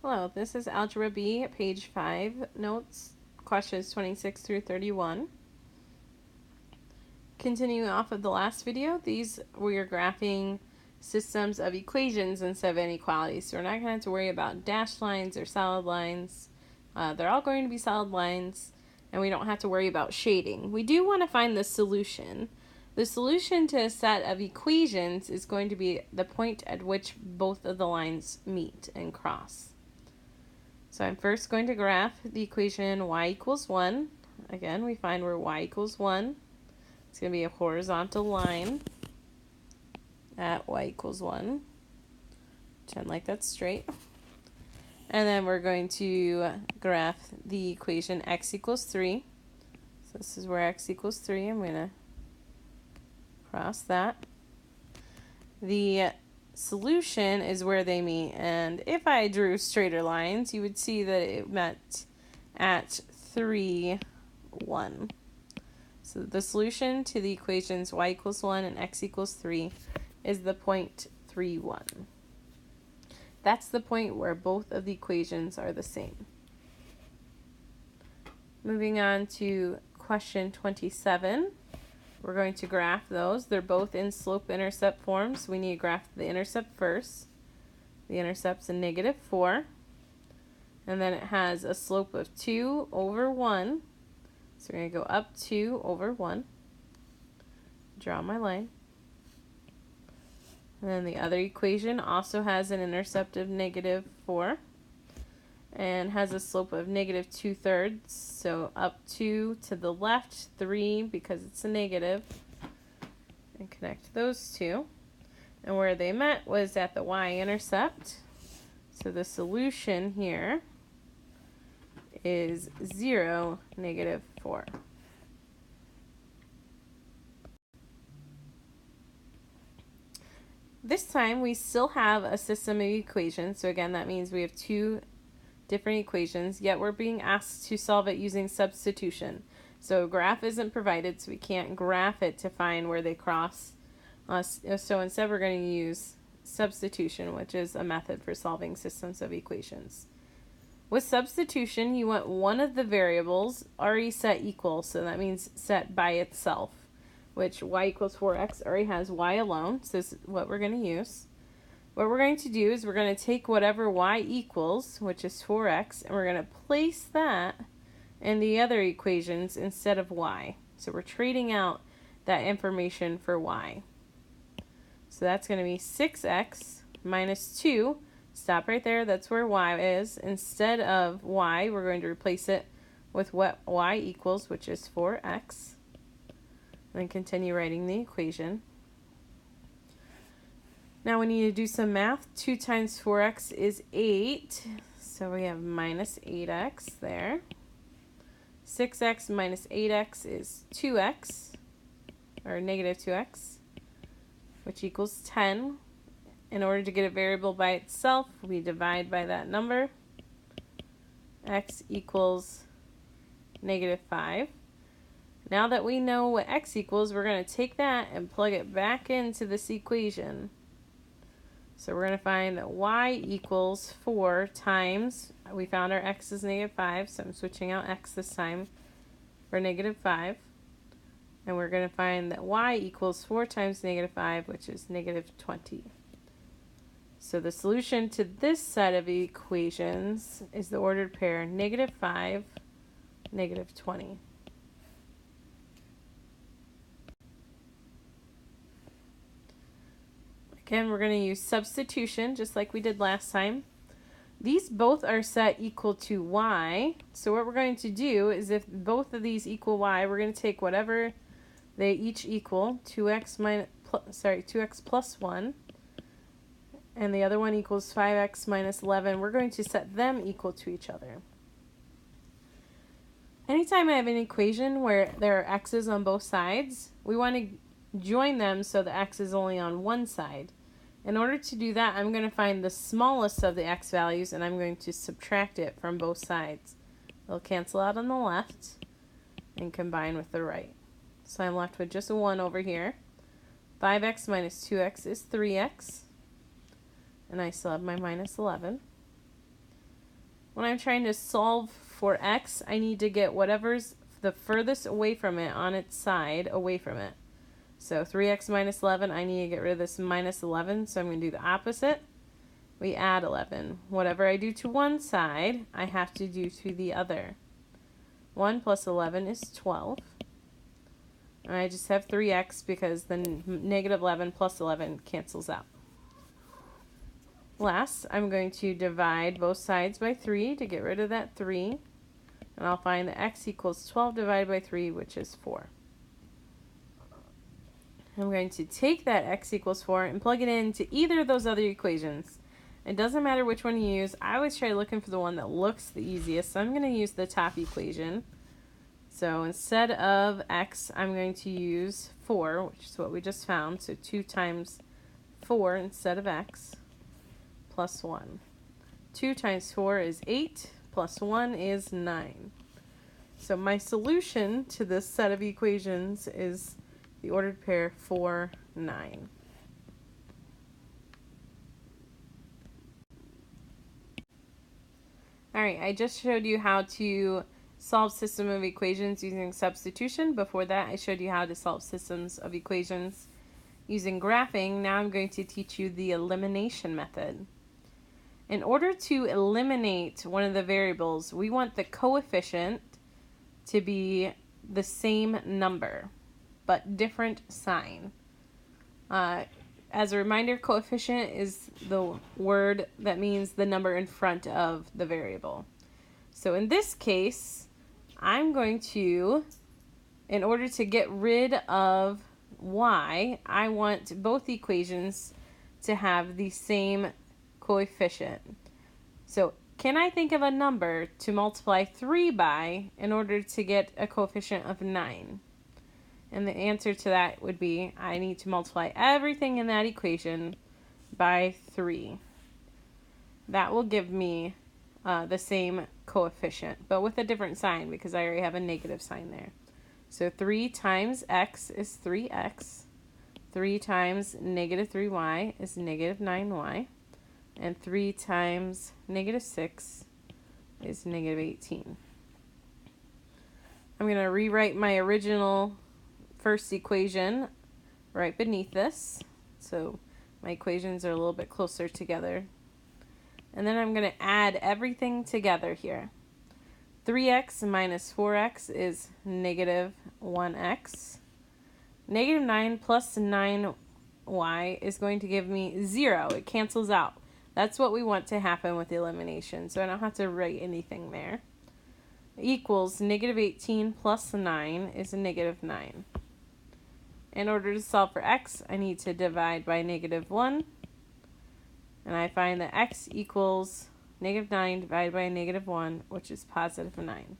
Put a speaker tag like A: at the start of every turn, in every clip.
A: Hello, this is Algebra B, page 5, notes, questions 26 through 31. Continuing off of the last video, these we are graphing systems of equations instead of inequalities. So we're not going to have to worry about dashed lines or solid lines. They're all going to be solid lines, and we don't have to worry about shading. We do want to find the solution. The solution to a set of equations is going to be the point at which both of the lines meet and cross. So I'm first going to graph the equation y equals 1. Again, we find where y equals 1. It's going to be a horizontal line at y equals 1. Pretend like that's straight. And then we're going to graph the equation x equals 3. So this is where x equals 3. I'm going to cross that. The solution is where they meet, and if I drew straighter lines, you would see that it met at 3, 1. So the solution to the equations y equals 1 and x equals 3 is the point 3, 1. That's the point where both of the equations are the same. Moving on to question 27. We're going to graph those. They're both in slope-intercept forms. We need to graph the intercept first. The intercept's a -4. And then it has a slope of 2 over 1. So we're going to go up 2 over 1. Draw my line. And then the other equation also has an intercept of -4. And has a slope of -2/3, so up 2 to the left, 3 because it's a negative, and connect those two. And where they met was at the y-intercept, so the solution here is 0, -4. This time we still have a system of equations, so again that means we have two different equations, yet we're being asked to solve it using substitution. So a graph isn't provided, so we can't graph it to find where they cross. So instead we're going to use substitution, which is a method for solving systems of equations. With substitution, you want one of the variables already set equal, so that means set by itself, which y equals 4x already has y alone, so this is what we're going to use. What we're going to do is we're going to take whatever y equals, which is 4x, and we're going to place that in the other equations instead of y. So we're trading out that information for y. So that's going to be 6x minus 2. Stop right there. That's where y is. Instead of y, we're going to replace it with what y equals, which is 4x. And then continue writing the equation. Now we need to do some math. 2 times 4x is 8. So we have minus 8x there. 6x minus 8x is 2x, or -2x, which equals 10. In order to get a variable by itself, we divide by that number. X equals -5. Now that we know what x equals, we're going to take that and plug it back into this equation. So we're going to find that y equals 4 times, we found our x is -5, so I'm switching out x this time for -5. And we're going to find that y equals 4 times -5, which is -20. So the solution to this set of equations is the ordered pair -5, -20. Again, we're going to use substitution, just like we did last time. These both are set equal to y. So what we're going to do is if both of these equal y, we're going to take whatever they each equal, 2x plus 1, and the other one equals 5x minus 11. We're going to set them equal to each other. Anytime I have an equation where there are x's on both sides, we want to join them so the x is only on one side. In order to do that, I'm going to find the smallest of the x values and I'm going to subtract it from both sides. They'll cancel out on the left and combine with the right. So I'm left with just a 1 over here. 5x minus 2x is 3x. And I still have my minus 11. when I'm trying to solve for x, I need to get whatever's the furthest away from it on its side away from it. So 3x minus 11, I need to get rid of this minus 11, so I'm going to do the opposite. We add 11. Whatever I do to one side, I have to do to the other. 1 plus 11 is 12. And I just have 3x because the negative 11 plus 11 cancels out. Last, I'm going to divide both sides by 3 to get rid of that 3. And I'll find that x equals 12 divided by 3, which is 4. I'm going to take that x equals 4 and plug it into either of those other equations. It doesn't matter which one you use. I always try looking for the one that looks the easiest, so I'm going to use the top equation. So instead of x, I'm going to use 4, which is what we just found. So 2 times 4 instead of x, plus 1. 2 times 4 is 8, plus 1 is 9. So my solution to this set of equations is the ordered pair 4, 9. Alright, I just showed you how to solve system of equations using substitution. Before that, I showed you how to solve systems of equations using graphing. Now I'm going to teach you the elimination method. In order to eliminate one of the variables, we want the coefficient to be the same number, but different sign. As a reminder, coefficient is the word that means the number in front of the variable. So in this case, I'm going to, in order to get rid of y, I want both equations to have the same coefficient. So can I think of a number to multiply 3 by in order to get a coefficient of 9? And the answer to that would be I need to multiply everything in that equation by 3. That will give me the same coefficient, but with a different sign because I already have a negative sign there. So 3 times x is 3x. 3 times negative 3y is negative 9y. And 3 times negative 6 is negative 18. I'm going to rewrite my original first equation right beneath this, so my equations are a little bit closer together. And then I'm going to add everything together here. 3x minus 4x is negative 1x. Negative 9 plus 9y is going to give me 0. It cancels out. That's what we want to happen with the elimination, so I don't have to write anything there. Equals negative 18 plus 9 is negative 9. In order to solve for x, I need to divide by negative 1. And I find that x equals negative 9 divided by negative 1, which is positive 9.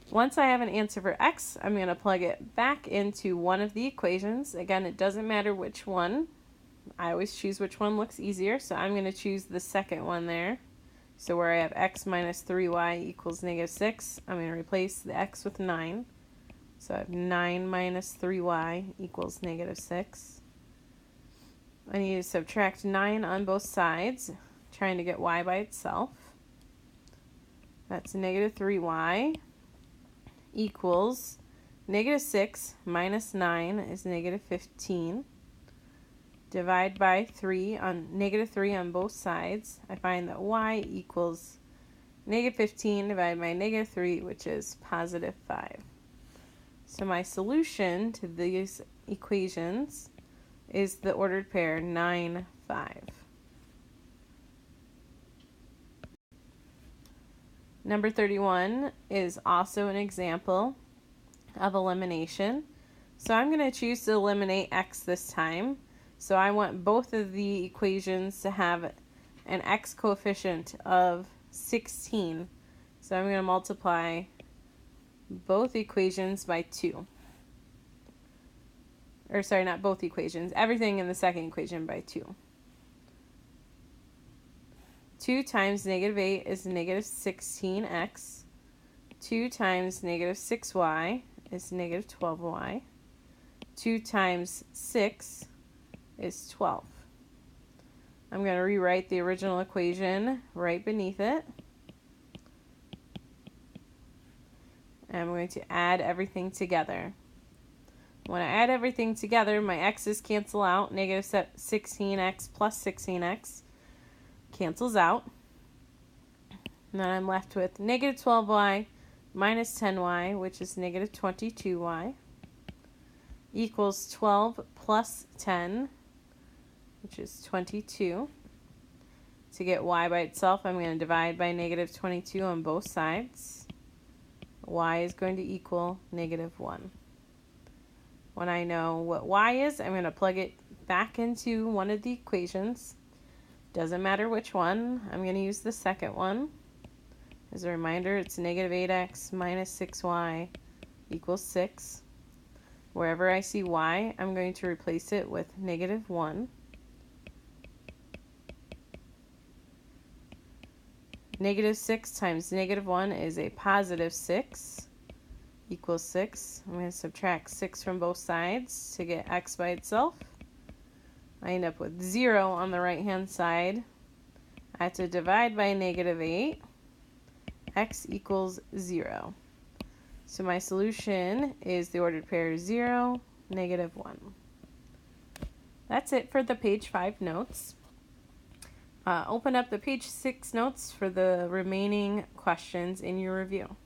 A: Once I have an answer for x, I'm going to plug it back into one of the equations. Again, it doesn't matter which one. I always choose which one looks easier, so I'm going to choose the second one there. So where I have x minus 3y equals negative 6, I'm going to replace the x with 9. So I have 9 minus 3y equals negative 6. I need to subtract 9 on both sides, trying to get y by itself. That's negative 3y equals negative 6 minus 9 is negative 15. Divide by 3 on negative 3 on both sides. I find that y equals negative 15 divided by negative 3, which is positive 5. So my solution to these equations is the ordered pair 9, 5. Number 31 is also an example of elimination. So I'm going to choose to eliminate x this time. So I want both of the equations to have an x coefficient of 16. So I'm going to multiply both equations by 2. Or sorry, not both equations. Everything in the second equation by 2. 2 times negative 8 is negative 16x. 2 times negative 6y is negative 12y. 2 times 6 is 12. I'm going to rewrite the original equation right beneath it. And I'm going to add everything together. When I add everything together, my x's cancel out. Negative 16x plus 16x cancels out. And then I'm left with negative 12y minus 10y, which is negative 22y, equals 12 plus 10, which is 22. To get y by itself, I'm going to divide by negative 22 on both sides. Y is going to equal negative 1. When I know what y is, I'm going to plug it back into one of the equations. Doesn't matter which one. I'm going to use the second one. As a reminder, it's negative 8x minus 6y equals 6. Wherever I see y, I'm going to replace it with negative 1. Negative 6 times negative 1 is a positive 6 equals 6. I'm going to subtract 6 from both sides to get x by itself. I end up with 0 on the right-hand side. I have to divide by negative 8. X equals 0. So my solution is the ordered pair 0, negative 1. That's it for the page 5 notes. Open up the page 6 notes for the remaining questions in your review.